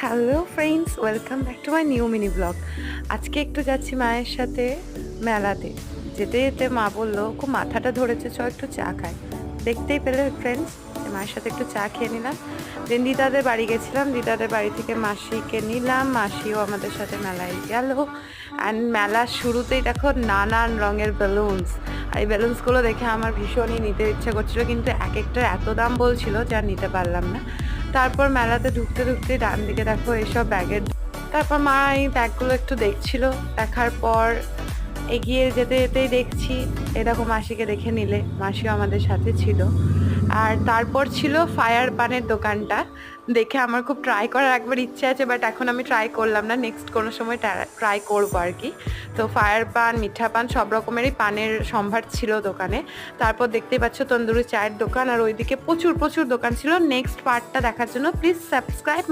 Hello friends, welcome back to my new mini blog. আজকে একটু যাচ্ছি মায়ের সাথে মেলাতে। যেতে যেতে মা বললো খুব মাথাটা ধরেছে, চ একটু চা খাই। দেখতেই পেলে ফ্রেন্ডস, মায়ের সাথে একটু চা খেয়ে নিলাম। দেন দিদাদের বাড়ি গেছিলাম, দিদাদের বাড়ি থেকে মাসিকে নিলাম, মাসিও আমাদের সাথে মেলায় গেল। অ্যান্ড মেলার শুরুতেই দেখো নানান রঙের বেলুনস। আর এই বেলুনসগুলো দেখে আমার ভীষণই নিতে ইচ্ছা করছিলো, কিন্তু এক একটার এত দাম বলছিল যে আর নিতে পারলাম না। তারপর মেলাতে ঢুকতে ঢুকতে ডান দিকে দেখো এসব ব্যাগের। তারপর মা এই ব্যাগগুলো একটু দেখছিল, দেখার পর এগিয়ে যেতে যেতেই দেখছি এরকম মাসিকে দেখে নিলে, মাসিও আমাদের সাথে ছিল। আর তারপর ছিল ফায়ার পানের দোকানটা। দেখে আমার খুব ট্রাই করার একবার ইচ্ছে আছে, বাট এখন আমি ট্রাই করলাম না, নেক্সট কোনো সময় ট্রাই করবো আর কি। তো ফায়ার পান, মিঠা পান, সব রকমেরই পানের সম্ভার ছিল দোকানে। তারপর দেখতেই পাচ্ছ তন্দুরি চায়ের দোকান, আর ওইদিকে প্রচুর প্রচুর দোকান ছিল। নেক্সট পার্টটা দেখার জন্য প্লিজ সাবস্ক্রাইব